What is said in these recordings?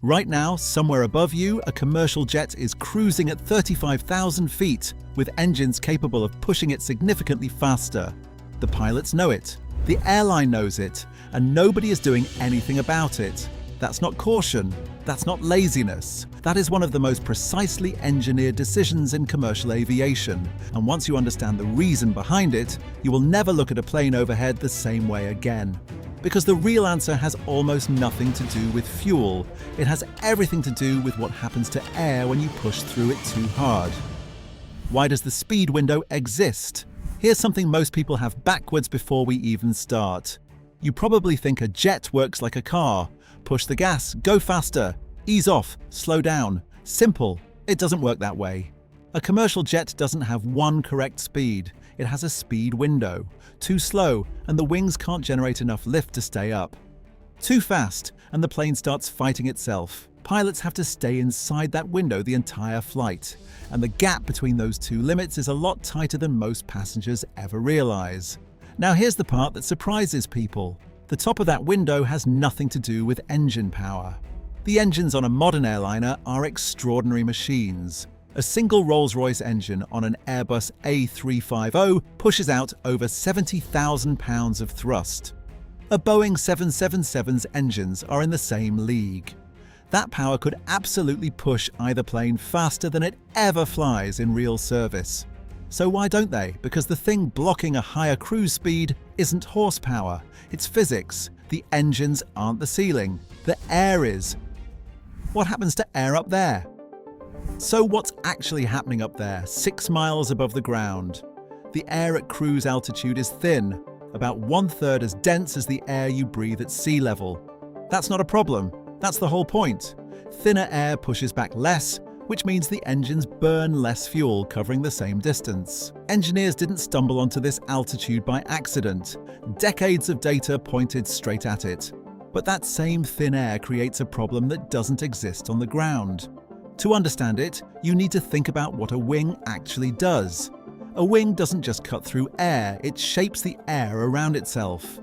Right now, somewhere above you, a commercial jet is cruising at 35,000 feet, with engines capable of pushing it significantly faster. The pilots know it, the airline knows it, and nobody is doing anything about it. That's not caution, that's not laziness. That is one of the most precisely engineered decisions in commercial aviation, and once you understand the reason behind it, you will never look at a plane overhead the same way again. Because the real answer has almost nothing to do with fuel. It has everything to do with what happens to air when you push through it too hard. Why does the speed window exist? Here's something most people have backwards before we even start. You probably think a jet works like a car. Push the gas, go faster, ease off, slow down. Simple. It doesn't work that way. A commercial jet doesn't have one correct speed. It has a speed window. Too slow, and the wings can't generate enough lift to stay up. Too fast, and the plane starts fighting itself. Pilots have to stay inside that window the entire flight, and the gap between those two limits is a lot tighter than most passengers ever realize. Now here's the part that surprises people. The top of that window has nothing to do with engine power. The engines on a modern airliner are extraordinary machines. A single Rolls-Royce engine on an Airbus A350 pushes out over 70,000 pounds of thrust. A Boeing 777's engines are in the same league. That power could absolutely push either plane faster than it ever flies in real service. So why don't they? Because the thing blocking a higher cruise speed isn't horsepower, it's physics. The engines aren't the ceiling, the air is. What happens to air up there? So what's actually happening up there, 6 miles above the ground? The air at cruise altitude is thin, about 1/3 as dense as the air you breathe at sea level. That's not a problem, that's the whole point. Thinner air pushes back less, which means the engines burn less fuel covering the same distance. Engineers didn't stumble onto this altitude by accident. Decades of data pointed straight at it. But that same thin air creates a problem that doesn't exist on the ground. To understand it, you need to think about what a wing actually does. A wing doesn't just cut through air, it shapes the air around itself.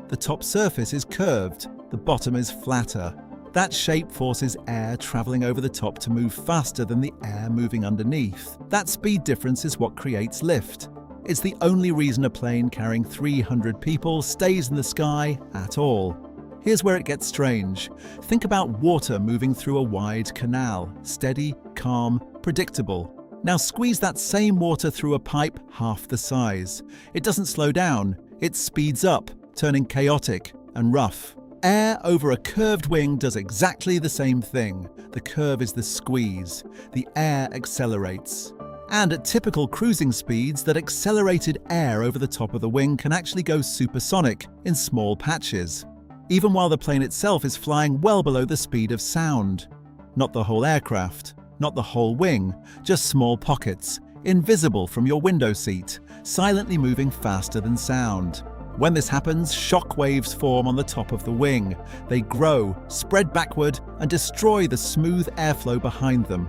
The top surface is curved, the bottom is flatter. That shape forces air traveling over the top to move faster than the air moving underneath. That speed difference is what creates lift. It's the only reason a plane carrying 300 people stays in the sky at all. Here's where it gets strange. Think about water moving through a wide canal. Steady, calm, predictable. Now squeeze that same water through a pipe half the size. It doesn't slow down, it speeds up, turning chaotic and rough. Air over a curved wing does exactly the same thing. The curve is the squeeze. The air accelerates. And at typical cruising speeds, that accelerated air over the top of the wing can actually go supersonic in small patches, even while the plane itself is flying well below the speed of sound. Not the whole aircraft, not the whole wing, just small pockets, invisible from your window seat, silently moving faster than sound. When this happens, shockwaves form on the top of the wing. They grow, spread backward, and destroy the smooth airflow behind them.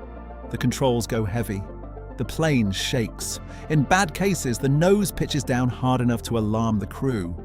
The controls go heavy. The plane shakes. In bad cases, the nose pitches down hard enough to alarm the crew.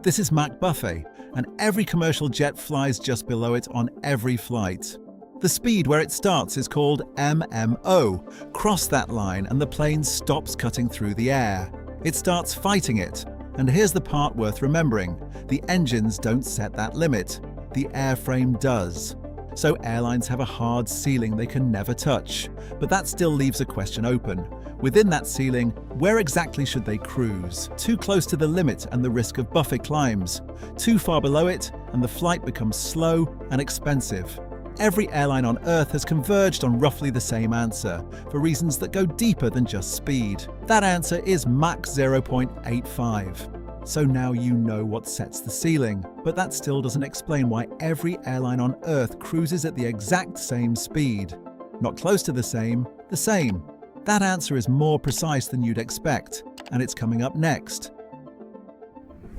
This is Mach Buffet, and every commercial jet flies just below it on every flight. The speed where it starts is called MMO. Cross that line and the plane stops cutting through the air. It starts fighting it. And here's the part worth remembering. The engines don't set that limit. The airframe does. So airlines have a hard ceiling they can never touch. But that still leaves a question open. Within that ceiling, where exactly should they cruise? Too close to the limit and the risk of buffet climbs. Too far below it and the flight becomes slow and expensive. Every airline on Earth has converged on roughly the same answer, for reasons that go deeper than just speed. That answer is Mach 0.85. So now you know what sets the ceiling, but that still doesn't explain why every airline on Earth cruises at the exact same speed. Not close to the same, the same. That answer is more precise than you'd expect, and it's coming up next.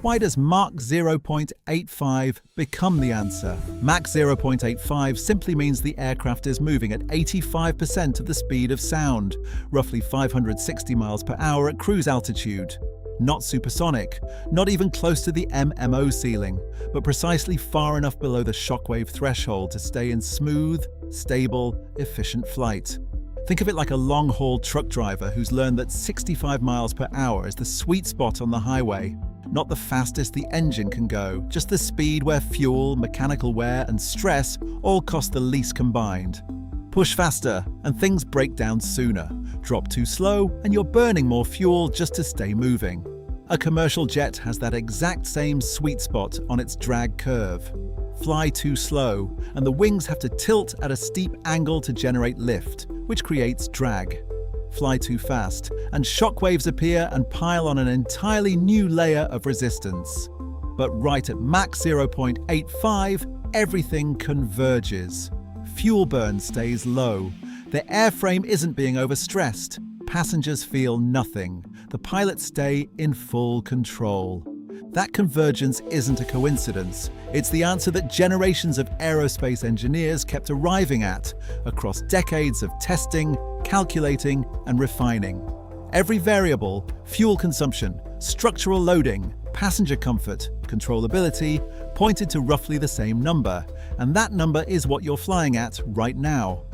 Why does Mach 0.85 become the answer? Mach 0.85 simply means the aircraft is moving at 85% of the speed of sound, roughly 560 miles per hour at cruise altitude. not supersonic, not even close to the MMO ceiling, but precisely far enough below the shockwave threshold to stay in smooth, stable, efficient flight. Think of it like a long-haul truck driver who's learned that 65 miles per hour is the sweet spot on the highway. Not the fastest the engine can go, just the speed where fuel, mechanical wear, and stress all cost the least combined. Push faster, and things break down sooner. Drop too slow, and you're burning more fuel just to stay moving. A commercial jet has that exact same sweet spot on its drag curve. Fly too slow, and the wings have to tilt at a steep angle to generate lift, which creates drag. Fly too fast, and shockwaves appear and pile on an entirely new layer of resistance. But right at Mach 0.85, everything converges. Fuel burn stays low. The airframe isn't being overstressed. Passengers feel nothing. The pilots stay in full control. That convergence isn't a coincidence. It's the answer that generations of aerospace engineers kept arriving at across decades of testing, calculating, and refining. Every variable, fuel consumption, structural loading, passenger comfort, controllability, pointed to roughly the same number, and that number is what you're flying at right now.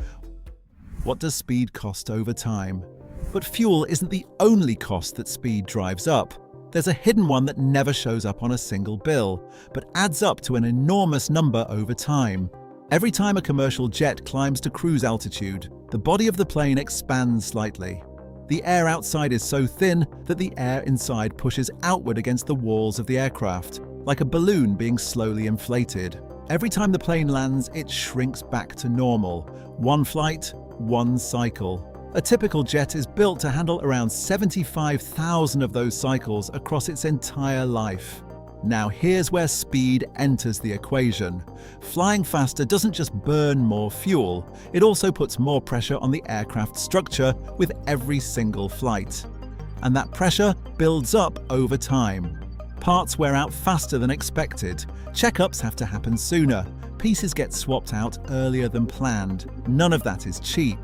What does speed cost over time? But fuel isn't the only cost that speed drives up. There's a hidden one that never shows up on a single bill, but adds up to an enormous number over time. Every time a commercial jet climbs to cruise altitude, the body of the plane expands slightly. The air outside is so thin that the air inside pushes outward against the walls of the aircraft, like a balloon being slowly inflated. Every time the plane lands, it shrinks back to normal. One flight, one cycle. A typical jet is built to handle around 75,000 of those cycles across its entire life. Now here's where speed enters the equation. Flying faster doesn't just burn more fuel, it also puts more pressure on the aircraft structure with every single flight. And that pressure builds up over time. Parts wear out faster than expected. Checkups have to happen sooner. Pieces get swapped out earlier than planned. None of that is cheap.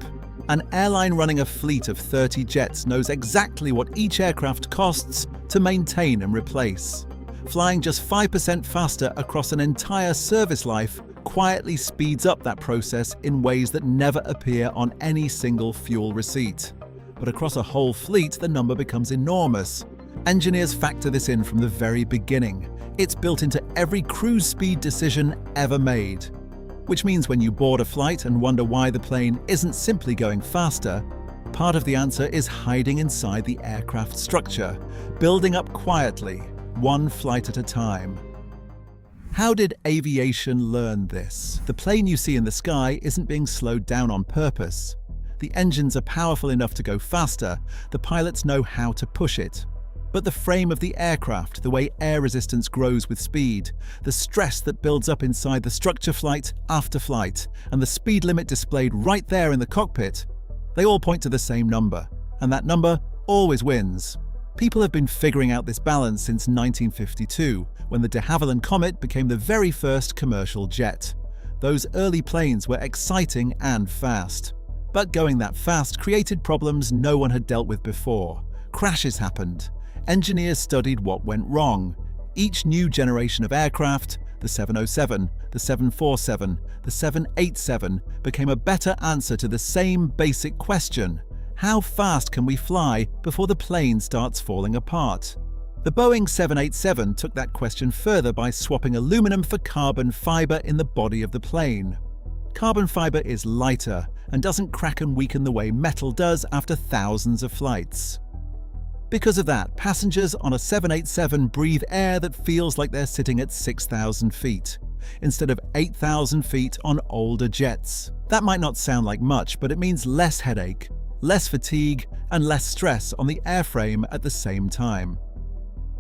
An airline running a fleet of 30 jets knows exactly what each aircraft costs to maintain and replace. Flying just 5% faster across an entire service life quietly speeds up that process in ways that never appear on any single fuel receipt. But across a whole fleet, the number becomes enormous. Engineers factor this in from the very beginning. It's built into every cruise speed decision ever made. Which means when you board a flight and wonder why the plane isn't simply going faster, part of the answer is hiding inside the aircraft structure, building up quietly, one flight at a time. How did aviation learn this? The plane you see in the sky isn't being slowed down on purpose. The engines are powerful enough to go faster, the pilots know how to push it. But the frame of the aircraft, the way air resistance grows with speed, the stress that builds up inside the structure flight after flight, and the speed limit displayed right there in the cockpit, they all point to the same number, and that number always wins. People have been figuring out this balance since 1952, when the de Havilland Comet became the very first commercial jet. Those early planes were exciting and fast. But going that fast created problems no one had dealt with before. Crashes happened. Engineers studied what went wrong. Each new generation of aircraft, the 707, the 747, the 787, became a better answer to the same basic question: how fast can we fly before the plane starts falling apart? The Boeing 787 took that question further by swapping aluminum for carbon fiber in the body of the plane. Carbon fiber is lighter and doesn't crack and weaken the way metal does after thousands of flights. Because of that, passengers on a 787 breathe air that feels like they're sitting at 6,000 feet, instead of 8,000 feet on older jets. That might not sound like much, but it means less headache, less fatigue, and less stress on the airframe at the same time.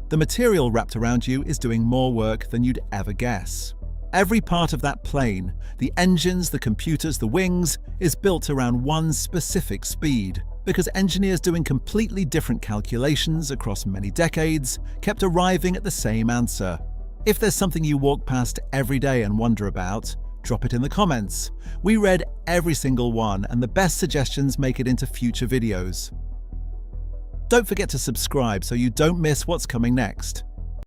The material wrapped around you is doing more work than you'd ever guess. Every part of that plane, the engines, the computers, the wings, is built around one specific speed, because engineers doing completely different calculations across many decades kept arriving at the same answer. If there's something you walk past every day and wonder about, drop it in the comments. We read every single one, and the best suggestions make it into future videos. Don't forget to subscribe so you don't miss what's coming next.